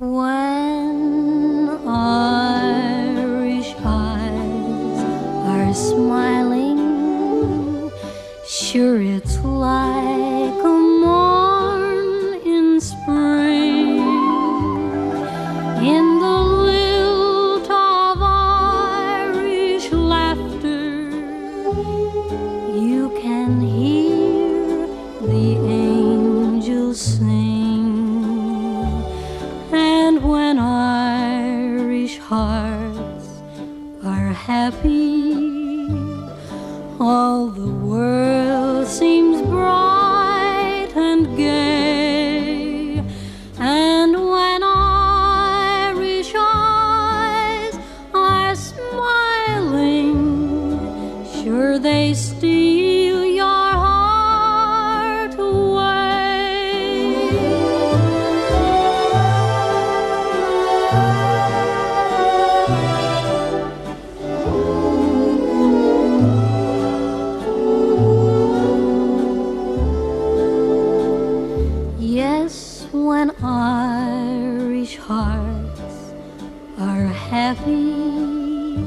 When Irish eyes are smiling, sure it's like a morn in spring. In the lilt of Irish laughter, you can hear the angels sing. And when Irish hearts are happy, all the world seems bright and gay. And when Irish eyes are smiling, sure they steal your heart away. Yes, when Irish hearts are happy,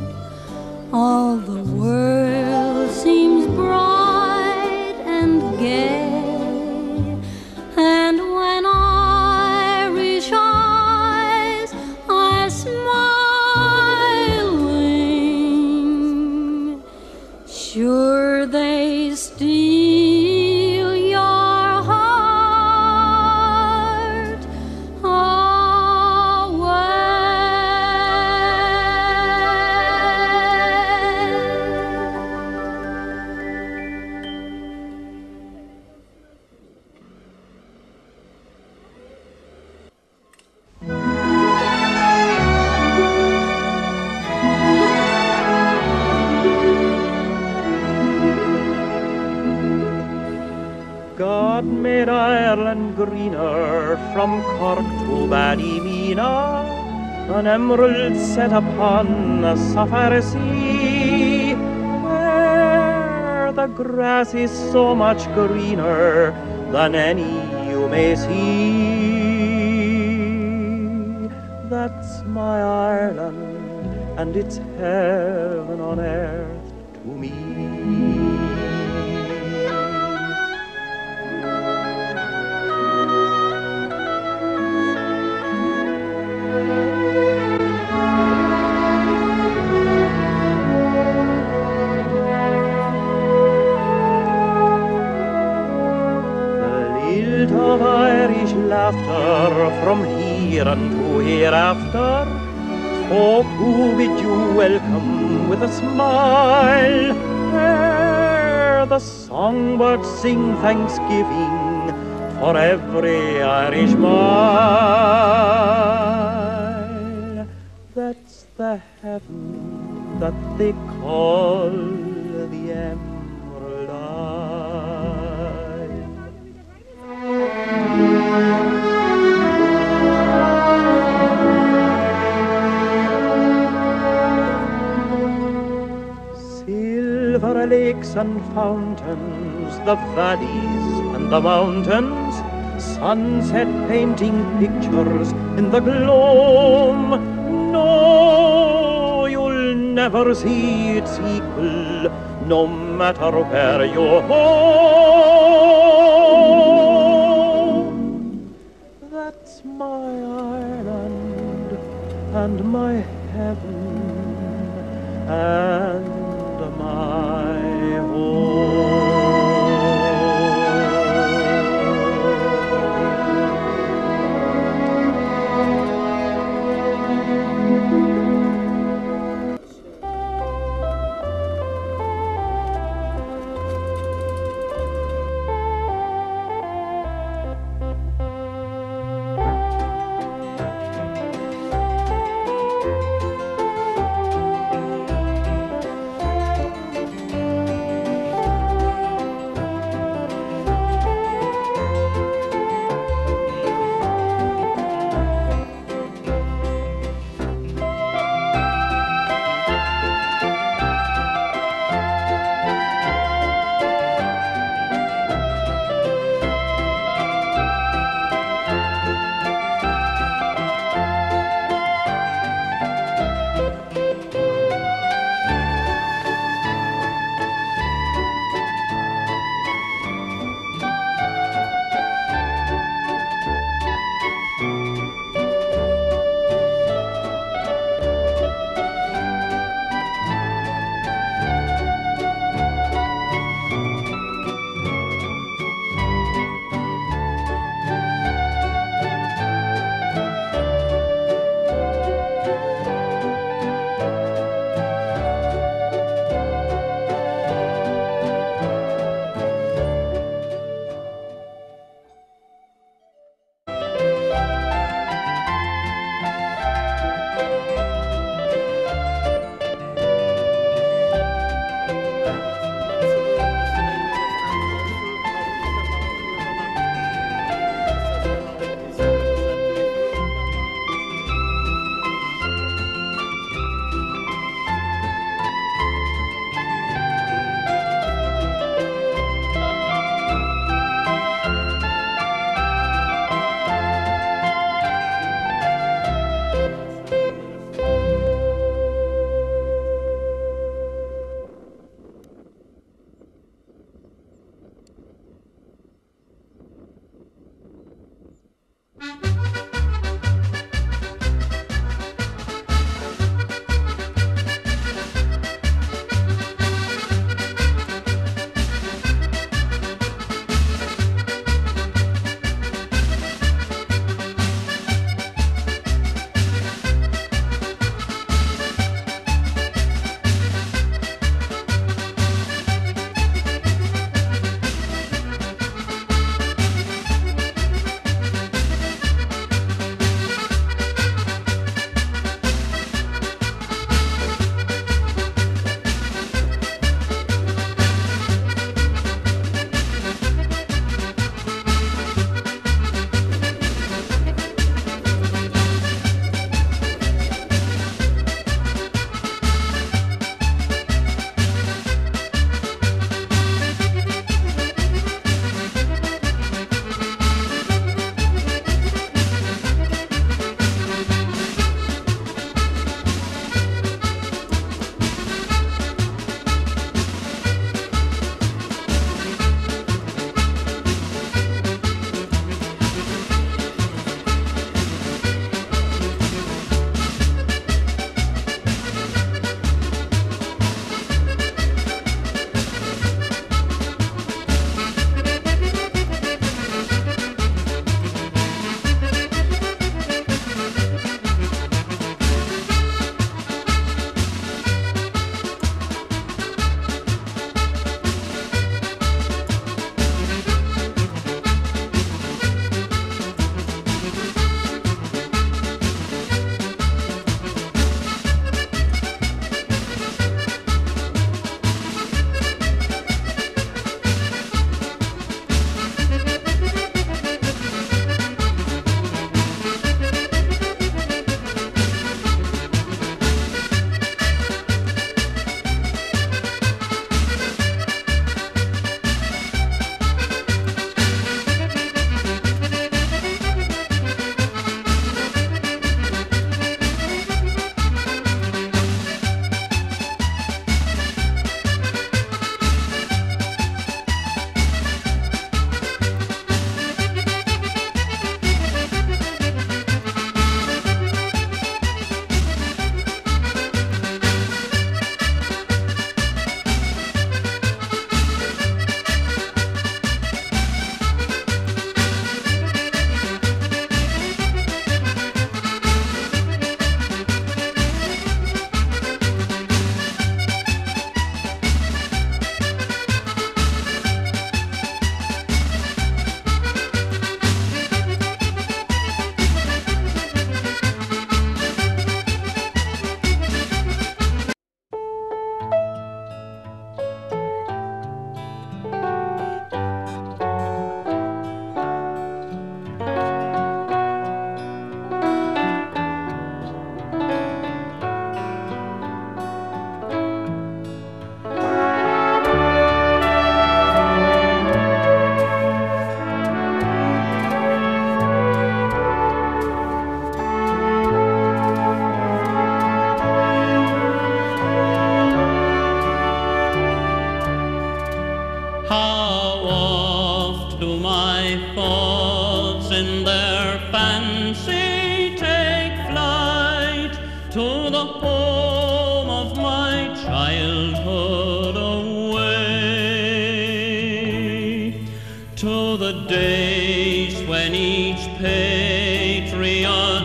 all the world seems bright and gay. And when Irish eyes are smiling, sure they steal your heart away. God made Ireland greener from Cork to Ballymena, an emerald set upon a sapphire sea, where the grass is so much greener than any you may see. That's my Ireland, and it's heaven on earth to me. Of Irish laughter from here unto hereafter, folk who bid you welcome with a smile, where the songbirds sing thanksgiving for every Irish mile. That's the heaven that they call the Emerald Isle. Silver lakes and fountains, the valleys and the mountains, sunset painting pictures in the gloam. No, you'll never see its equal, no matter where you home. That's my Ireland and my heaven and my home.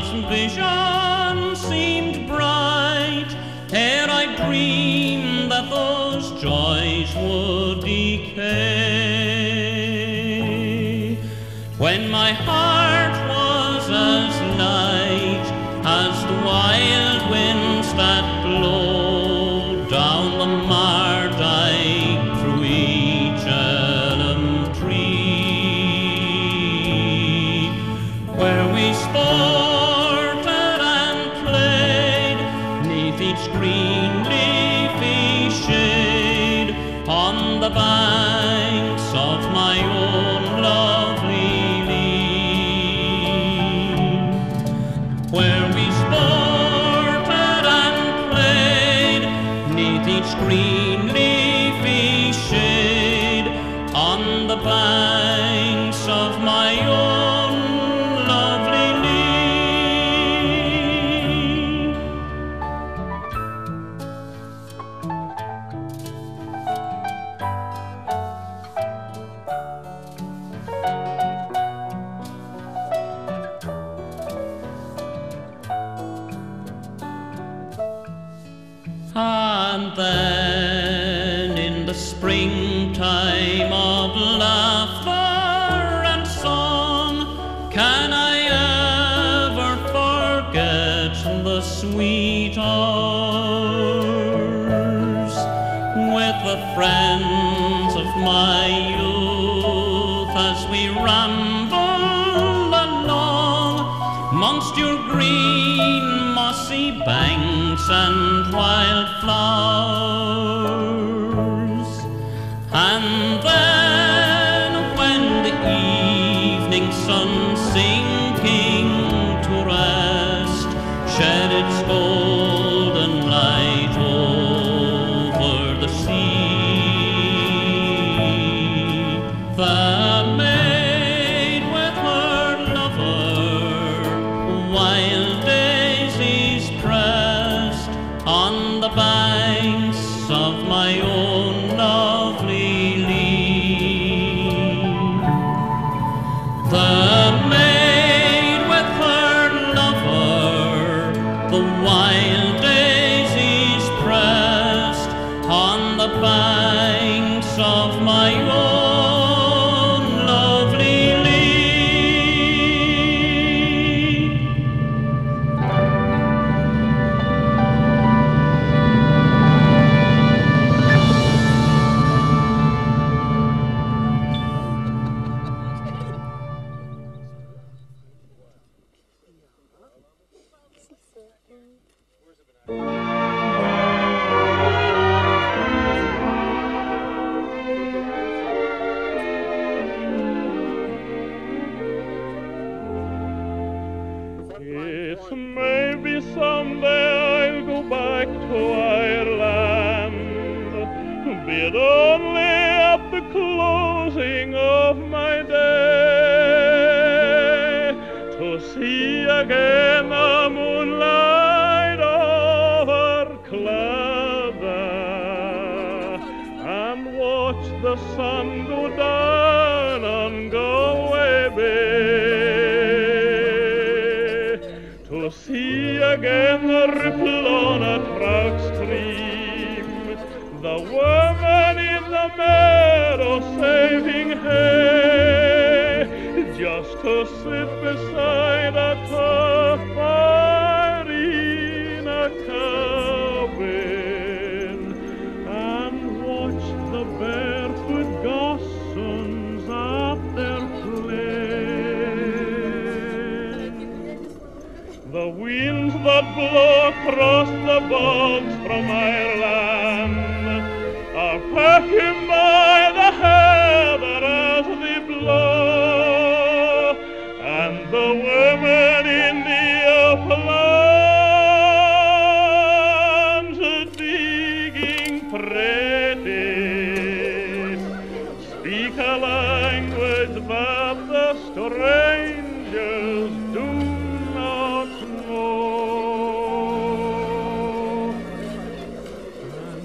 child's vision seemed bright, ere I dreamed that those joys would decay. When my heart was as light as the wild winds that blow down the Mardyke through each elm tree, where we sported and played 'neath each green leafy shade on the banks of my own lovely lea, where we sported and played 'neath each green leafy shade on the banks of my own lovely lea. And then in the springtime of laughter and song, can I ever forget the sweet hours with the friends of my youth as we rambled along 'mongst your green mossy banks and wildflowers? And then when the evening sun sinking to rest shed its golden light over the sea, the maid with her lover, wild daisies pressed on the banks of my own lovely lea. The maid with her lover, the wild daisies pressed on the banks of my own lovely lea. It may be someday I'll go back to Ireland, be it only at the closing of my day, to see again the moonlight over Clogher and watch the sun go down on Galway Bay, to see again the ripple on a trout stream, the woman in the meadow saving hay, just to sit beside a tough fire in a cabin and watch the barefoot gossons at their play. The winds that blow across the bogs from Ireland are pecking by the heather as they blow, and the women in the uplands digging pretty speak a language that the strangers do not know. And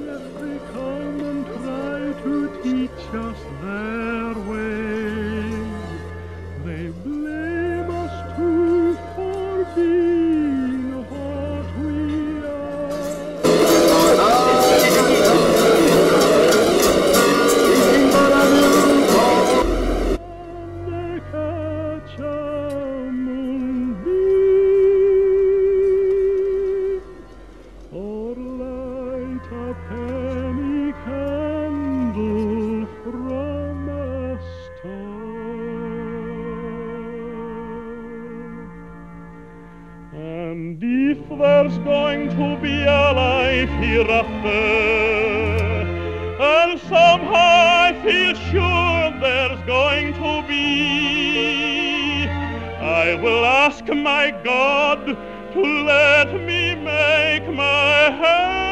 yet they come and try to teach And if there's going to be a life hereafter, and somehow I feel sure there's going to be, I will ask my God to let me make my heaven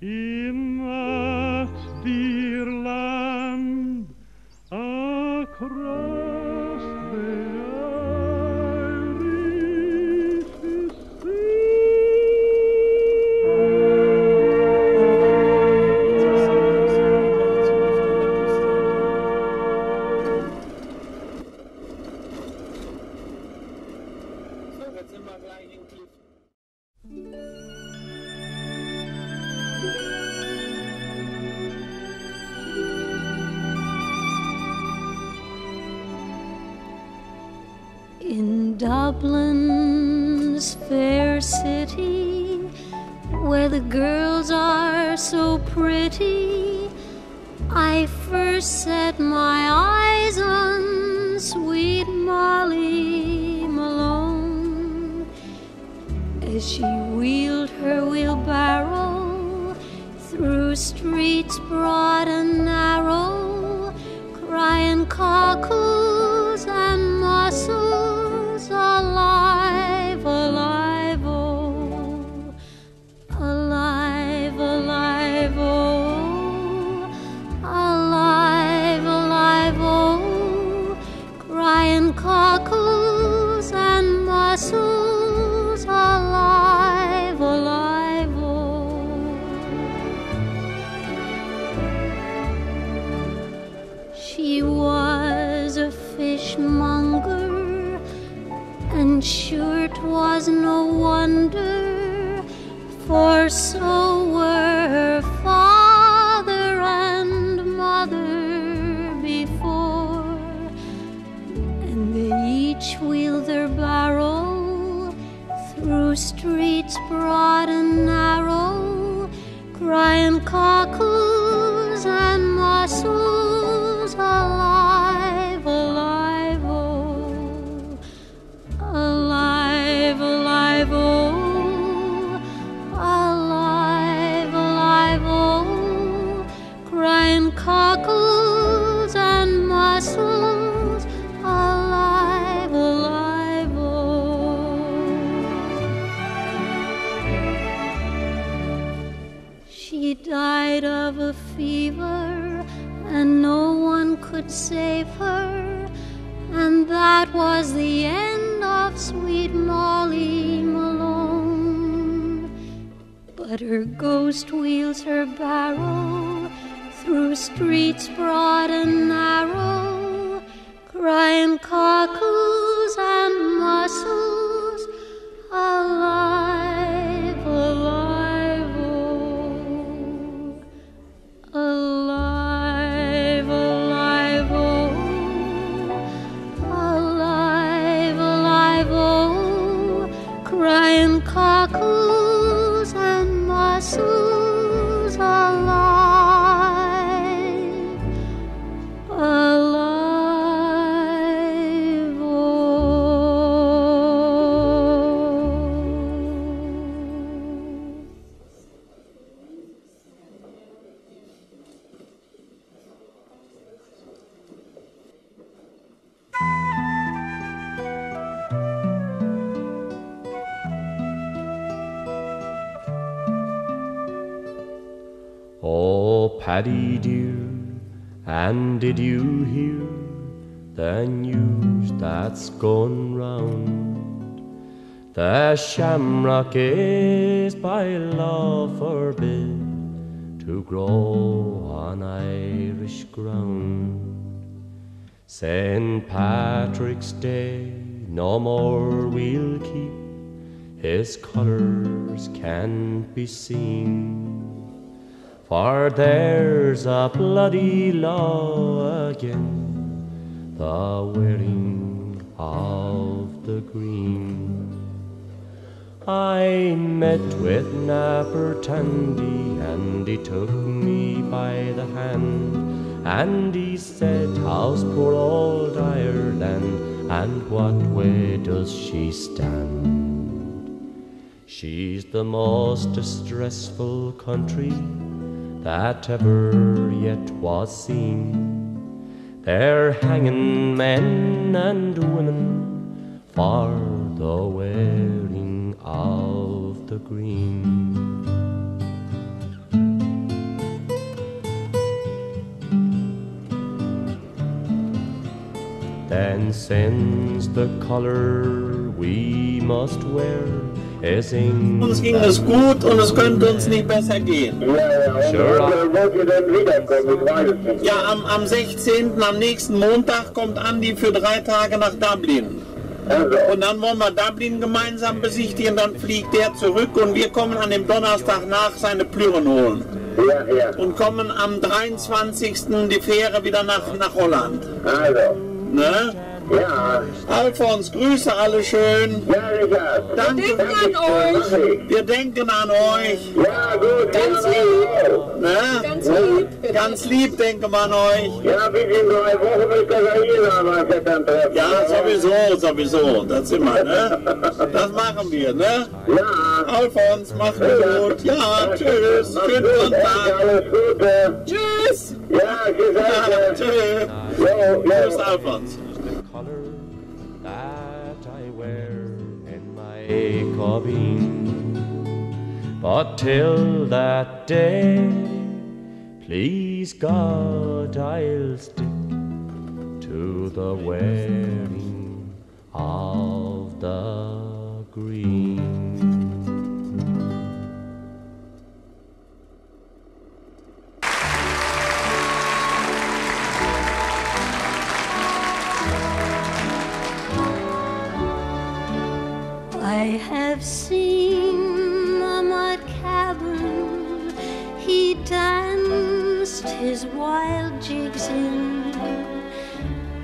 in that dear land across the Irish Sea. In Dublin's fair city, where the girls are so pretty, I first set my eyes on sweet Molly Malone, as she wheeled her wheelbarrow through streets broad and narrow, crying cockles and mussels, alive, alive, oh, alive, alive, oh, alive, alive, oh, crying cockles and mussels, alive, alive, oh. She was a fishmonger, and sure 'twas no wonder, for so were her father and mother before, and they each wheeled their barrow through streets broad and narrow, crying cockles and mussels, alive, alive, oh, alive, alive, oh, alive, alive, oh, crying cockles and mussels, alive, alive, oh. She died of a fever, and no one could save her, and that was the end of sweet Molly Malone. But her ghost wheels her barrow through streets broad and narrow, crying cockles and mussels, alive, alive, oh, alive, alive, oh, alive, alive, oh, crying cockles and mussels, alive, alive, oh. Oh, Paddy dear, and did you hear the news that's gone round? The shamrock is by law forbid to grow on Irish ground. St. Patrick's Day no more we'll keep, his colours can't be seen. For there's a bloody law again, the wearing of the green. I met with Napper Tandy, and he took me by the hand, and he said, how's poor old Ireland? and what way does she stand? She's the most distressful country that ever yet was seen. They're hanging men and women for the wearing of the green. Then since the color we must wear is in. Uns ging es gut und es könnte uns nicht besser gehen. Ja, am 16., am nächsten Montag kommt Andi für 3 Tage nach Dublin. Und dann wollen wir Dublin gemeinsam besichtigen, dann fliegt der zurück und wir kommen an dem Donnerstag nach seine Plüren holen. Und kommen am 23. die Fähre wieder nach Holland. Ne? Ja. Alfons, Grüße alle schön. Ja, Richard. Danke. Wir denken an euch. Wir denken an euch. Ja, gut. Ganz lieb. Ne? Ganz lieb. Ganz lieb denken wir an euch. Ja, bis in 3 Wochen müsst ihr hier sein, mein Vettern-Treffen. Ja, sowieso. Das sind wir, ne? Das machen wir, ne? Ja. Alfons, mach gut. Ja, tschüss. Schönen Sonntag. Alles Gute. Tschüss. Ja, Ja, tschüss. Jo, Tschüss, Alfons. Color that I wear in my cabin, but till that day, please God, I'll stick to the wearing of the green. I have seen the mud cabin he danced his wild jigs in,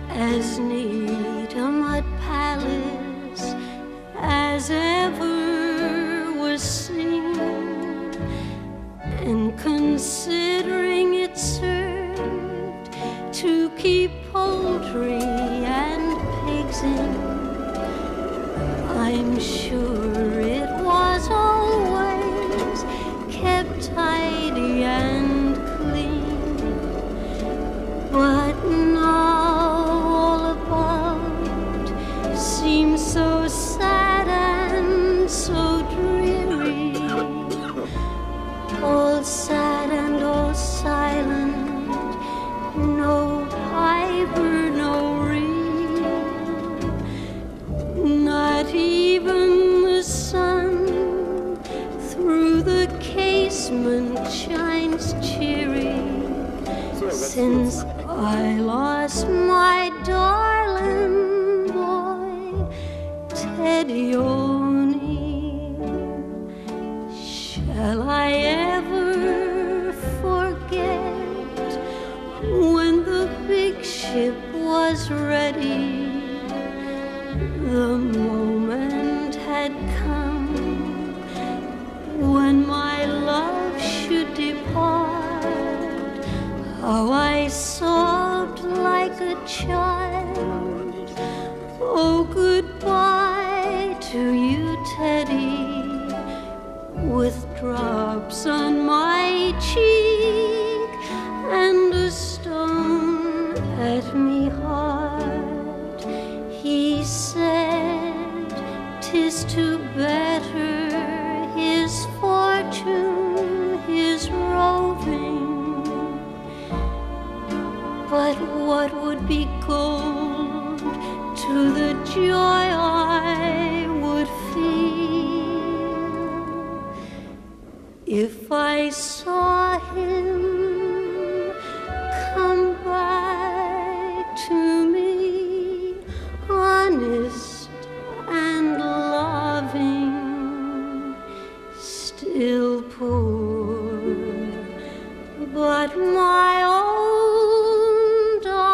as neat a mud palace as ever was seen. And considering it served to keep poultry and pigs in, I'm sure it was always kept tidy and clean. But now all about seems so sad and so dreary, all sad and all silent, no piper, no reel. Not even the sun through the casement shines cheery, since I lost my darling boy, Teddy O'Neill. Shall I ever forget when the big ship was ready? The moment had come when my love should depart. How I sobbed like a child. Oh, goodbye to you, Teddy, with drops on my cheek and a stone at me heart. He said 'tis to better his fortune, his roving. But what would be gold to the joy I would feel if I saw him come back to me, honest and loving, still poor, but my own darling,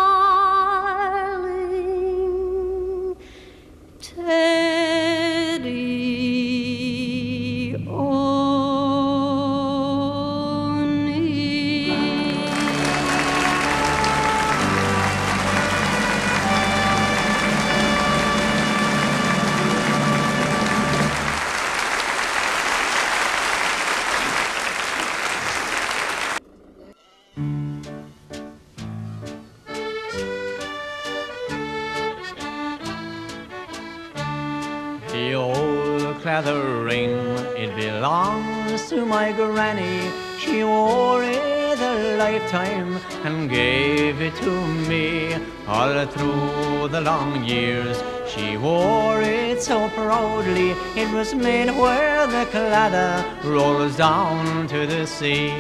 The old clather ring, it belongs to my granny. She wore it a lifetime and gave it to me. All through the long years, she wore it so proudly. It was made where the clather rolls down to the sea.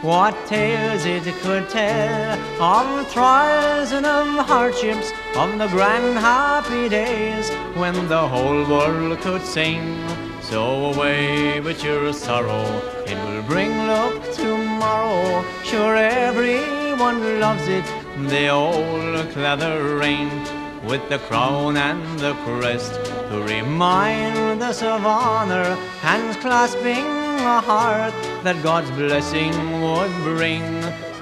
What tales it could tell of trials and of hardships, of the grand happy days when the whole world could sing. So away with your sorrow, it will bring luck tomorrow. Sure everyone loves it, the old clather ring, with the crown and the crest to remind us of honor, hands clasping a heart that God's blessing would bring.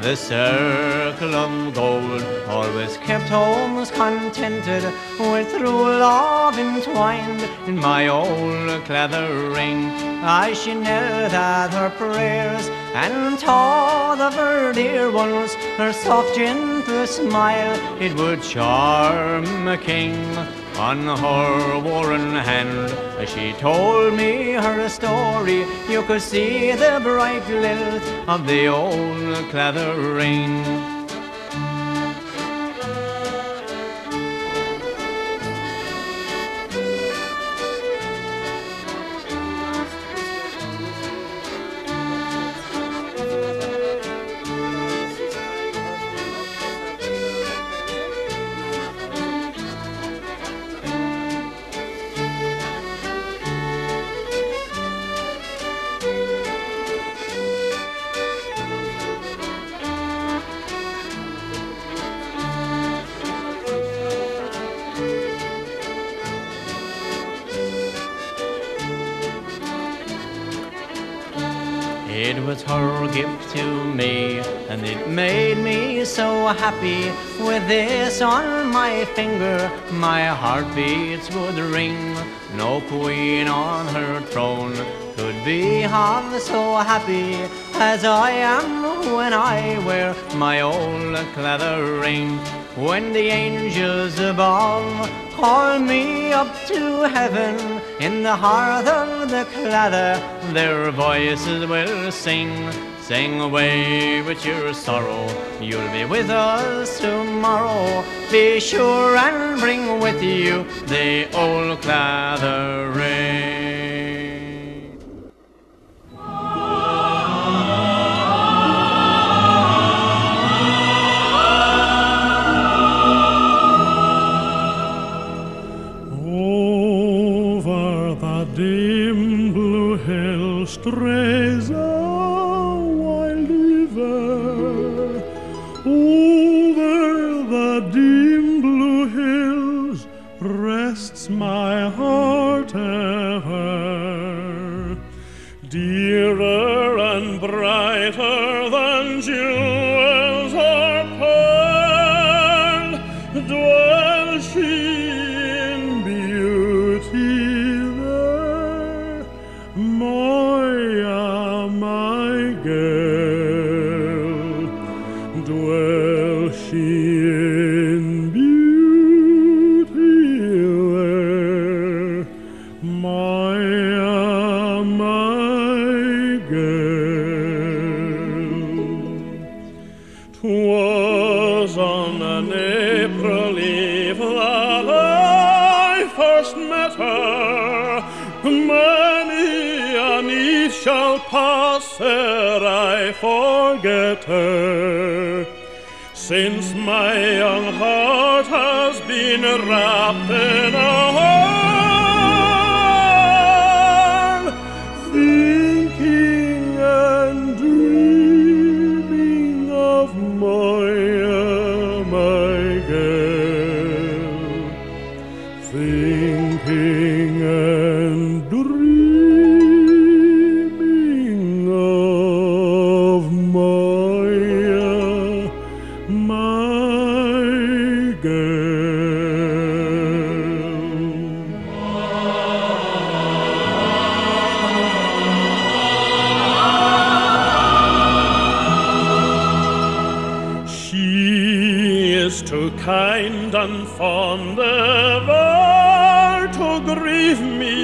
The circle of gold always kept homes contented, with true love entwined in my old clather ring. I she knelt at her prayers and taught of her dear ones. Her soft gentle smile, it would charm a king. On her worn hand, as she told me her story, you could see the bright lilt of the old clather ring. It was her gift to me, and it made me so happy. With this on my finger, my heartbeats would ring. No queen on her throne could be half so happy as I am when I wear my old clather ring. When the angels above call me up to heaven, in the heart of the clather their voices will sing. Sing away with your sorrow, you'll be with us tomorrow. Be sure and bring with you the old clather ring. Dim blue hill strays a wild river. Over the dim blue hills rests my heart ever. Dearer and brighter than jewels or pearl dwells she in beauty. My girl, dwells she in beauty there, my girl. 'Twas on an April eve that I first met her. Many an eve shall pass ere I forget her, since my young heart has been wrapped in a whirl, thinking and dreaming of my girl, thinking and dreaming of my girl. She is too kind and fond ever to to grieve me.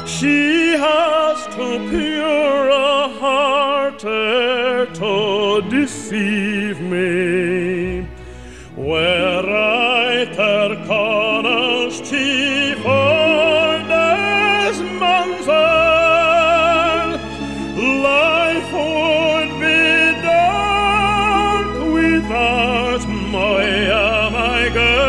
She has too pure a heart to deceive me. Were I der Connors chief or des Mansell, life would be dark without my girl. My girl.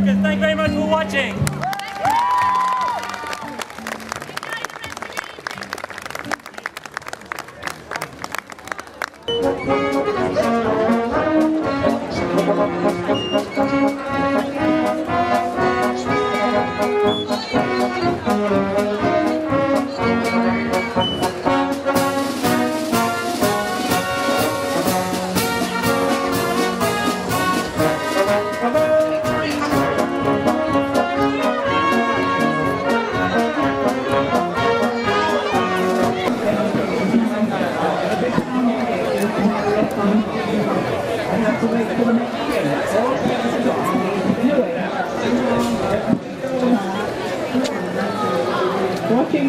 Americans. Thank you very much for watching.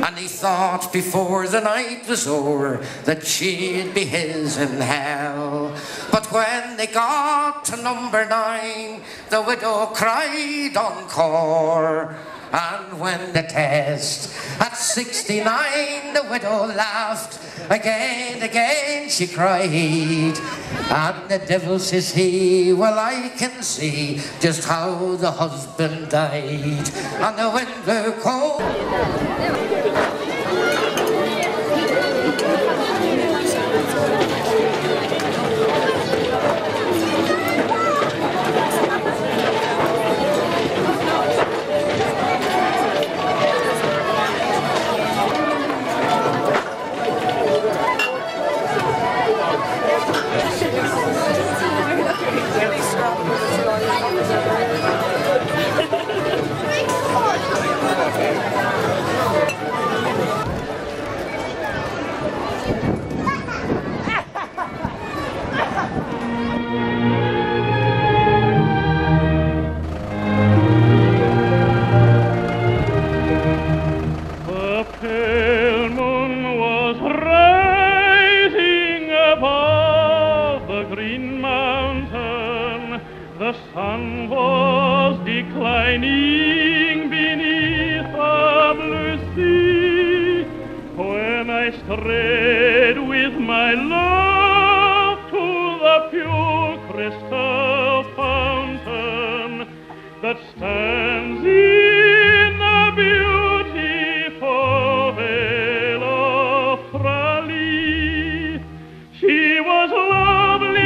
And he thought before the night was o'er that she'd be his in hell. But when they got to number 9, the widow cried encore. And when the test at 69, the widow laughed. Again she cried. And the devil says he, well, I can see just how the husband died. And the wind blew cold. The sun was declining beneath the blue sea when I strayed with my love to the pure crystal fountain that stands in the beautiful vale of Tralee. She was lovely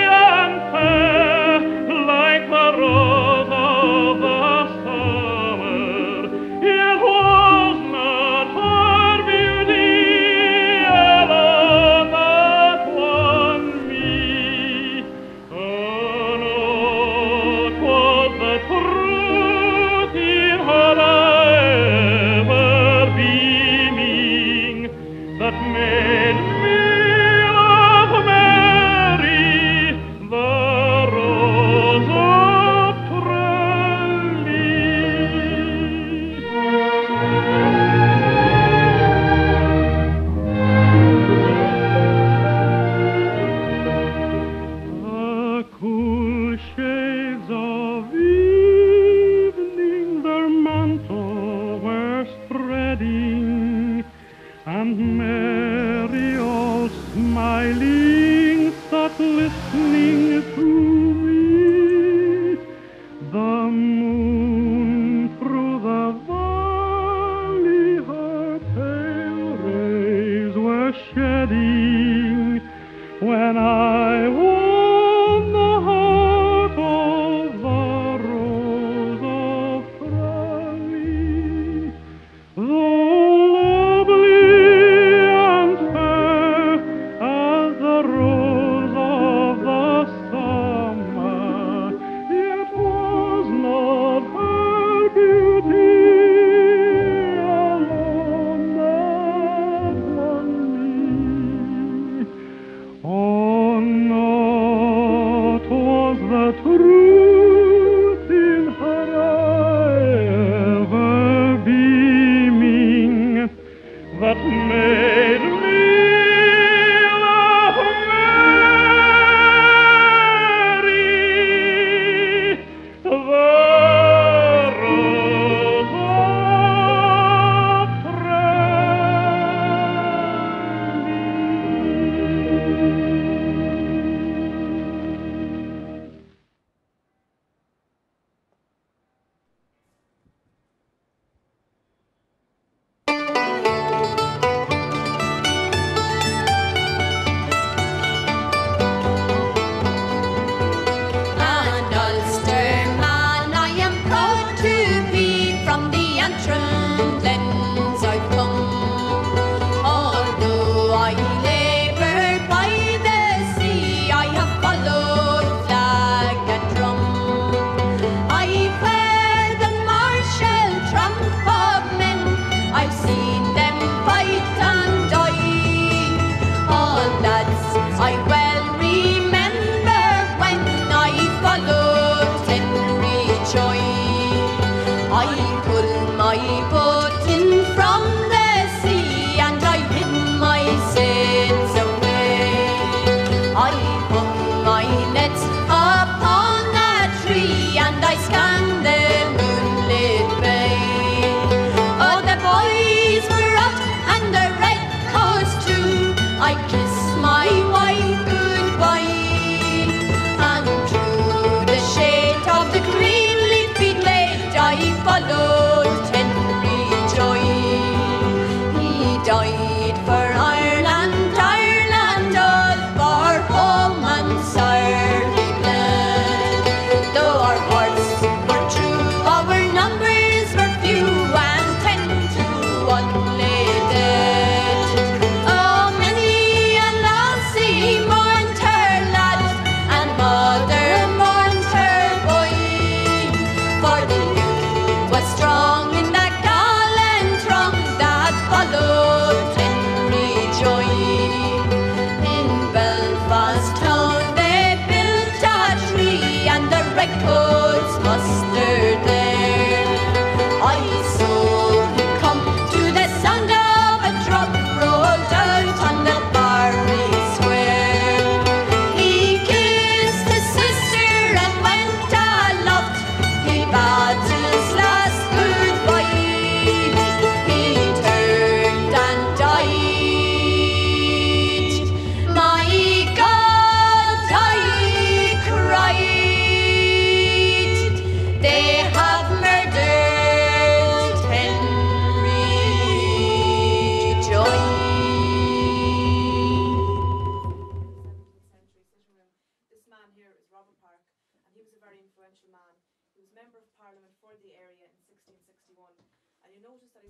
and fair, like the rose of the summer, yet was not her beauty I've seen them fight and die. Oh lads, I well remember when I followed Henry Joy. I pulled my boat in from the sea and I hid my sails away. I hung my nets upon a tree and I scanned the moonlit bay. Oh, the boys were out and the red coats too. I kissed my wife goodbye, and through the shade of the green leafy glade I followed Henry Joy. He died for Ireland, Ireland, all for home and sorry blood. Though our hearts were true, our numbers were few, and 10 to 1 lay dead. Oh, many a lassie mourned her lad, and mother mourned her boy. For the youth was strong in that gallant throng that followed Henry Joy. In Belfast town they built a tree, and the redcoats mustered there. I saw him come to the sound of a drum rolled out on the Barry Square. He kissed his sister and went aloft. He bade his last goodbye. He turned and died. My God, I cried. They have murdered Henry Joy. This man here is Robin Park, and he was a very influential man. He was Member of Parliament for the area in 1661, and you notice that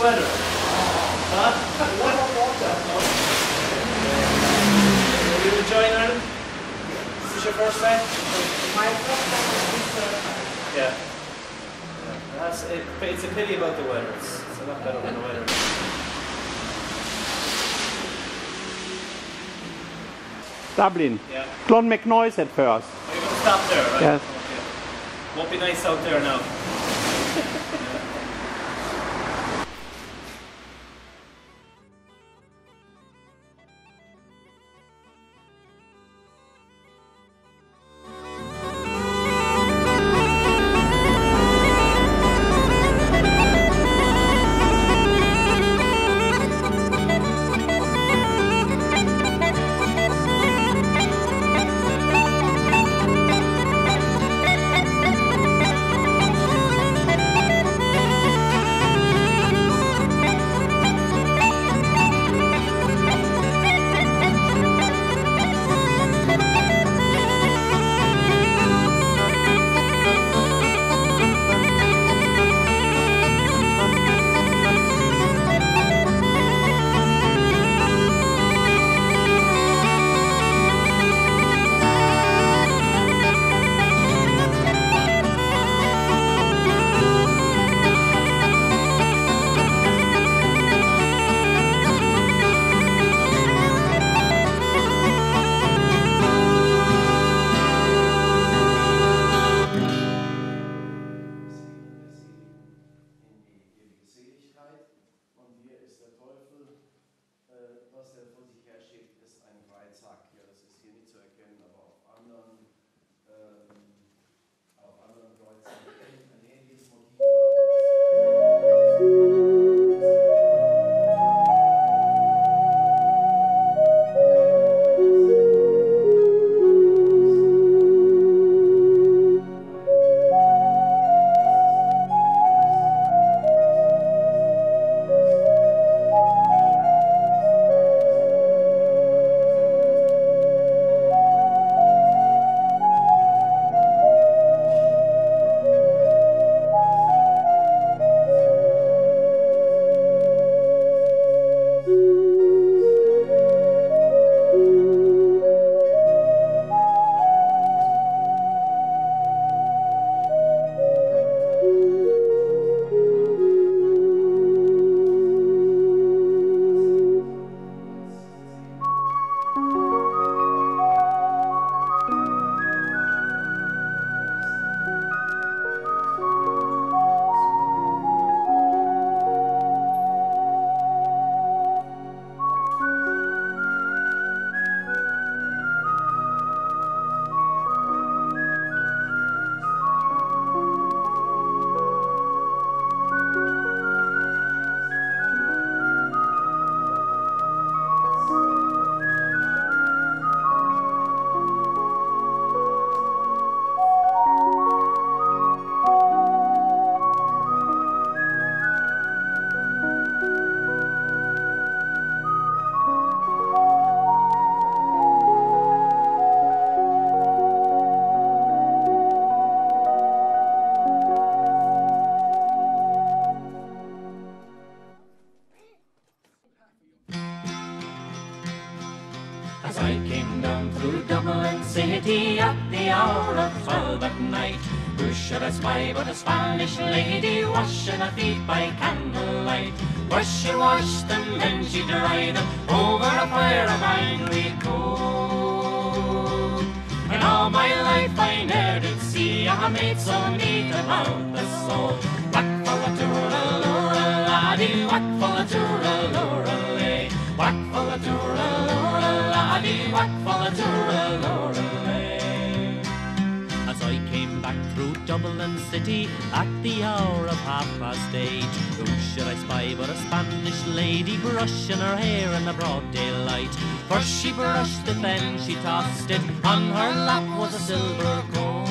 weather? Huh? Are you enjoying Ireland? Is this your first time? My first time. Yeah. It's a pity about the weather. It's a lot better than the weather. Dublin. Yeah. Clonmacnoise at first. Are you going to stop there, right? Yes. Okay. Won't be nice out there now. As I came down through Dublin city at the hour of 12 at night, who should I spy but a Spanish lady washing her feet by candlelight? First she washed them, then she dried them over a fire of angry coal. In all my life I ne'er did see a maid so neat about the soul. Whack for a tooralora laddie, whack for a tooralora lay, whack for a tooralora laddie, whack for a tooralora lay. As I came back through Dublin city at the hour of 8:30, who should I spy but a Spanish lady brushing her hair in the broad daylight? First she brushed it, then she tossed it, on her lap was a silver comb.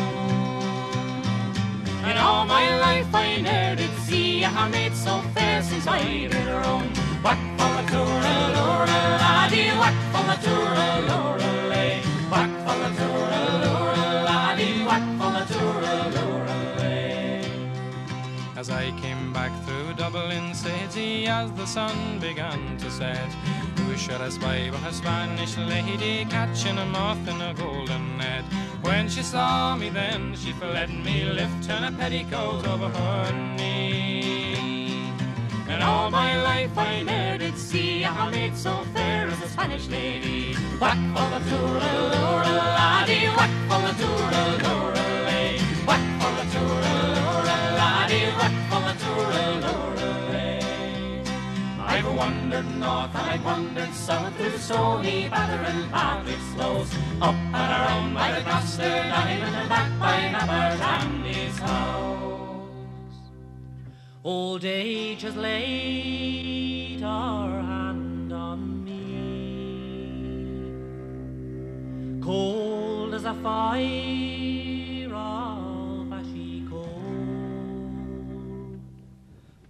In all my life I ne'er did see a maid so fair since I did roam. Whack for a tooralora laddie, whack for a tooralora lay, whack for a tooralora laddie, whack for a tooralora lay. As I I came back through Dublin city as the sun began to set. Who should I spy but a Spanish lady catching a moth in a golden net? When she saw me then, she let me lift in a petticoat over her knee. And all my life I ne'er did see a maid so fair as a Spanish lady. Whack for the tooralora laddie, whack for the tooralora lay. Whack for the tooralora laddie, whack for the tooralora lay. I've wandered north and I've wandered south through the Stony, Bather and Patrick Slows, up and around by the Gloucester Diamond and back by Nabber Dandy's house. Old age has laid her hand on me, cold as a fire of ashy cold.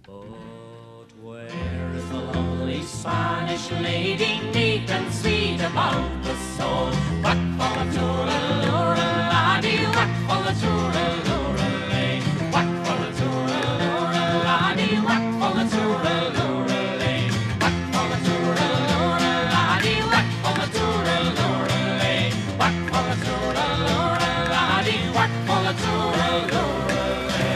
But where is the lovely Spanish lady, neat and sweet about the soul? Whack for the tooralora laddie, whack for the tooralora lay. Whack for the tooralora laddie, whack for the tooralora lay. Whack for the tooralora laddie, whack for the tooralora lay. Whack for the tooralora laddie, whack for the tooralora lay.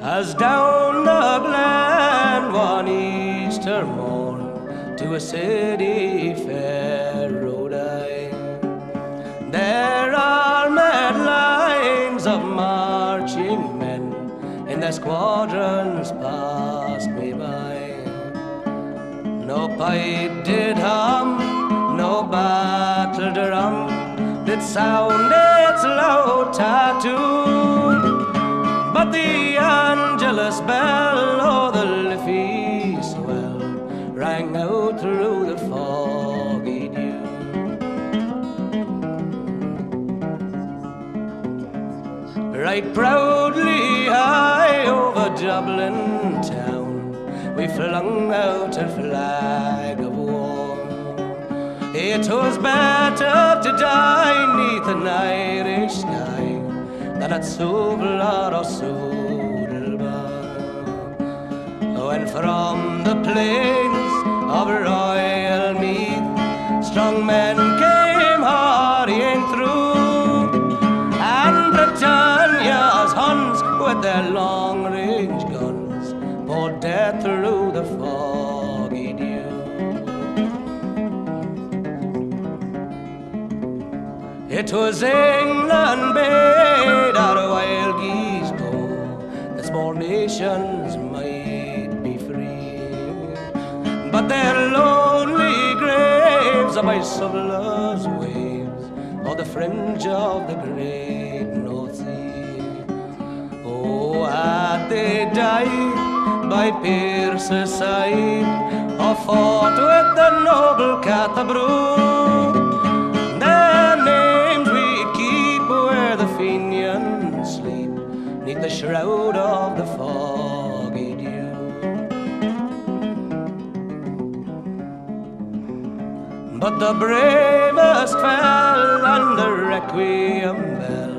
As down the glen one Easter morn to a city fair rode I. There are mad lines of marching men, and their squadrons passed me by. No pipe did hum, no battle drum did sound its loud tattoo, but the Angelus bell o'er the Liffey swell rang out through the foggy dew. Right proudly high over Dublin town we flung out a flag of war. It was better to die 'neath an Irish sky than at Suvlar or Sudelbar. When from the plains of Royal Meath strong men came hurrying through, and Britannia's Huns with their long-range guns poured death through the foggy dew. It was England bade our wild geese go, that small nations might be free, but their lonely graves are by Suvlar's waves, or the fringe of the great North Sea. Oh, had they died by Pearse's side, or fought with the noble Cathabru, their names we'd keep where the Fenians sleep, 'neath the shroud of the foggy dew. but the bravest fell, and the requiem bell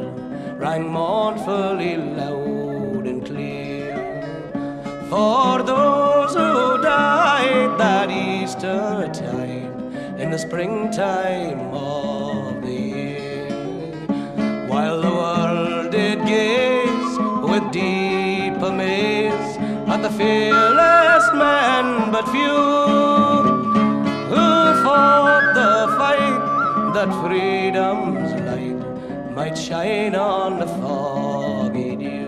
rang mournfully loud and clear for those who died that Easter tide in the springtime of the year, while the world did gaze with deep amaze at the fearless men but few who fought the fight that freedom's light might shine on the foggy dew.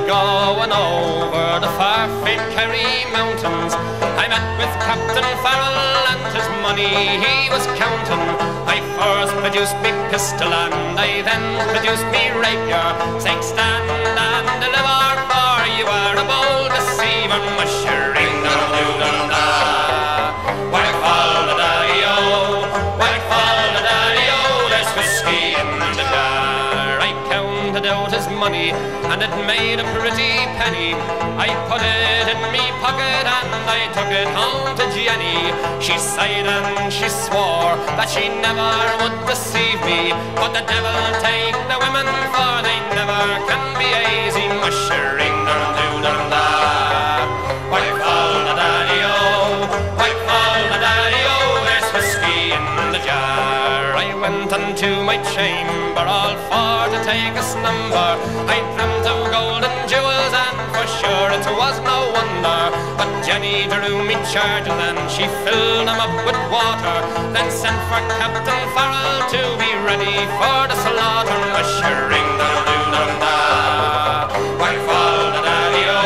Going over the far-famed Kerry mountains, I met with Captain Farrell and his money he was counting. I first produced me pistol and I then produced me rapier, saying stand and deliver, for you are a bold deceiver. Mushering da-doo-dum-da, whack fall da daddy-o, whack fall da daddy-o, there's whiskey in the jar. I counted out his money and it made a pretty penny. I put it in me pocket and I took it home to Jenny. She sighed and she swore that she never would deceive me, but the devil take the women, for they never can be easy. Mushering dum-doo-dum-da, whack fall da daddy-o, whack fall da daddy-o, there's whiskey in the jar. I went unto my chamber all for to take a slumber. I dreamt of gold and jewels, and for sure it was no wonder. But Jenny drew me charging and she filled them up with water, then sent for Captain Farrell to be ready for the slaughter. Mushering da-doo-dum-da, whack fall da daddy-o,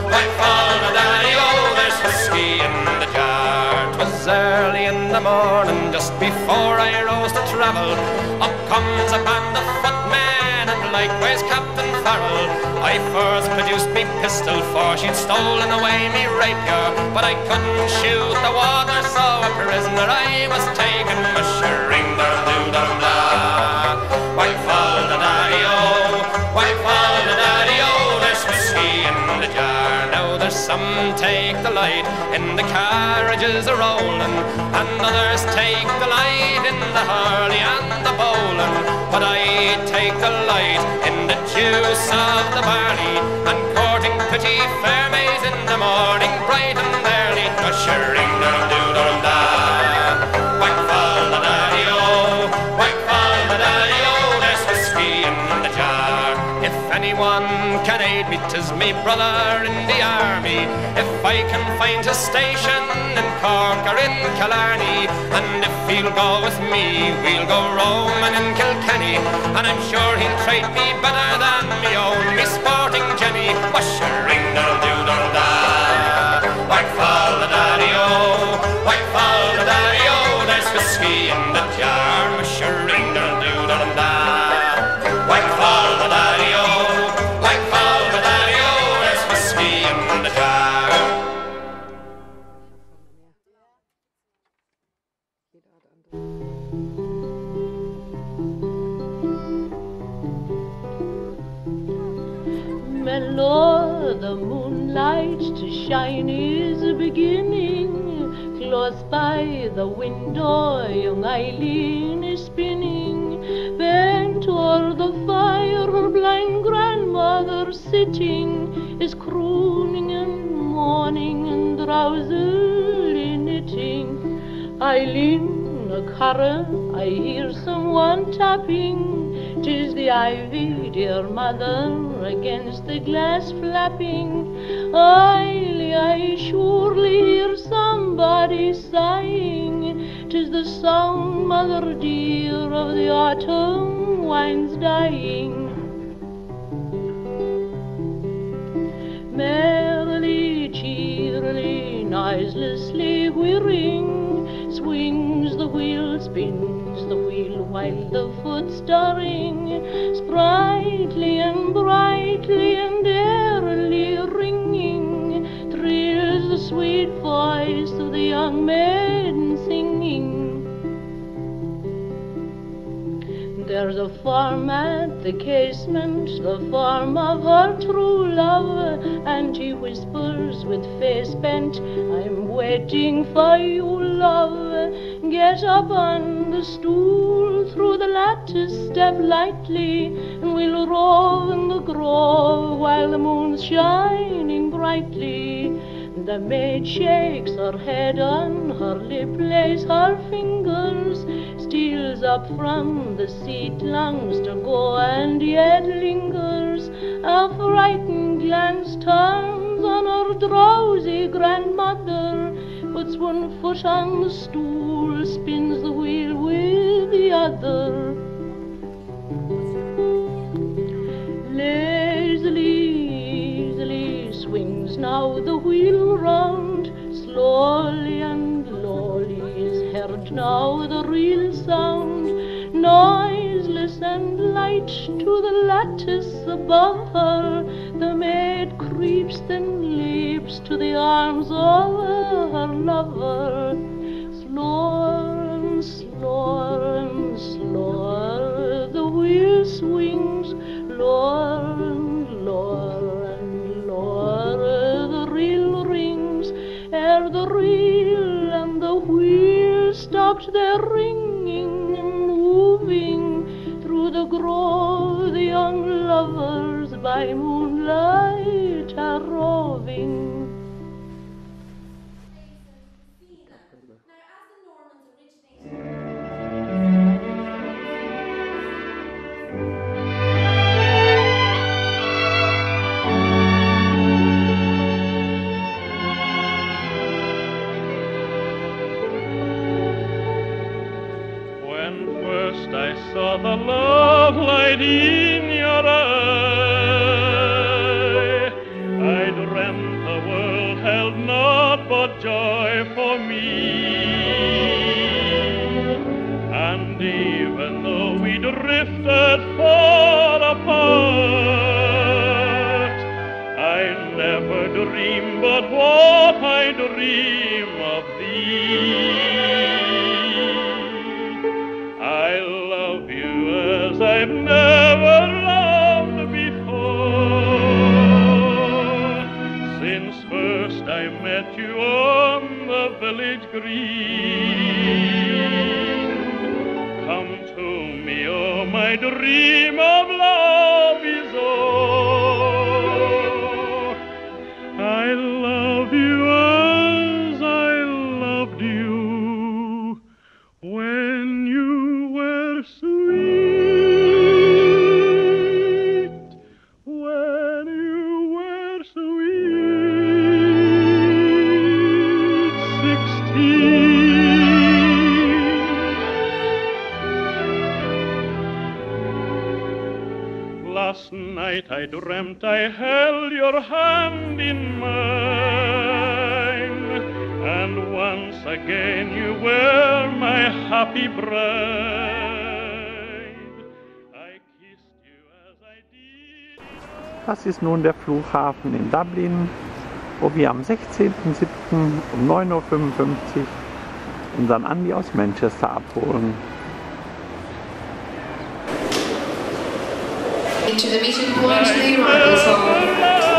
whack fall da daddy-o, there's whiskey in the jar. 'Twas early in the morning, just before I rose to travel, up comes a band of footmen and likewise Captain Farrell. I first produced me pistol, for she'd stolen away me rapier, but I couldn't shoot the water, so a prisoner I was taken. Mushering da-doo-dum-da, whack fall da daddy-o, whack fall da daddy-o, there's whiskey in the jar. Now there's some take delight in the carriages a-rolling, and others take delight in the hurley and the bowling, but I take delight in the juice of the barley, and courting pretty fair maids in the morning bright and early. Mushering dum-doo-dum-da, whack fall da daddy-o, whack fall da daddy-o, there's whiskey in the jar. If anyone can aid me, 'tis me brother in the army. If I can find his station in Cork or in Killarney, and if he'll go with me, we'll go roaming in Kilkenny, and I'm sure he'll treat me better than me own, me sporting Jenny. Mushering dum-doo-dum-da, whack fall da daddy-o, whack fall da daddy-o, there's whiskey in the jar. Mushering dum-doo-dum-da, whack fall da daddy-o, whack fall da daddy-o, there's whiskey in the jar. Mellow, the moonlight to shine is beginning. Close by the window, young Eileen is spinning. Bent o'er the fire, her blind grandmother sitting is crooning and mourning and drowsily knitting. Eileen, Cara, I hear someone tapping. 'Tis the ivy, dear mother, against the glass flapping. I surely hear somebody sighing. 'Tis the song, mother dear, of the autumn wine's dying. Merrily, cheerily, noiselessly whirring, swings the wheel, spins the wheel, while the foot stirring, sprightly and brightly and airily ringing, thrill the casement the form of her true love, and he whispers with face bent, I'm waiting for you, love. Get up on the stool, through the lattice step lightly, and we'll rove in the grove while the moon's shining brightly. The maid shakes her head, on her lip lays her fingers, steals up from the seat, longs to go and yet lingers. A frightened glance turns on her drowsy grandmother, puts one foot on the stool, spins the wheel with the other. Lazily swings now the wheel round, slowly and lowly is heard now the real sound, noiseless and light to the lattice above her. The maid creeps, then leaps to the arms of her lover. Slower and slower and slower the wheel swings, lower and lower and lower the reel rings, ere the reel and the wheel stopped their ringing and moving through the grove. The young lovers by moonlight are roving. I saw the love light in your eye. I dreamt the world held naught but joy for me. And even though we drifted far apart, I never dreamed but what I dream of thee. I love you as I've never loved before, since first I met you on the village green. Come to me, oh, my dream of love is o'er. I love you as I loved you when you were sweet, when you were sweet, 16. Last night I dreamt I held your hand in mine, and once again you were my happy bride. Das ist nun der Flughafen in Dublin, wo wir am 16.07. um 9.55 Uhr unseren Andi aus Manchester abholen. To the meeting point, the arrival zone.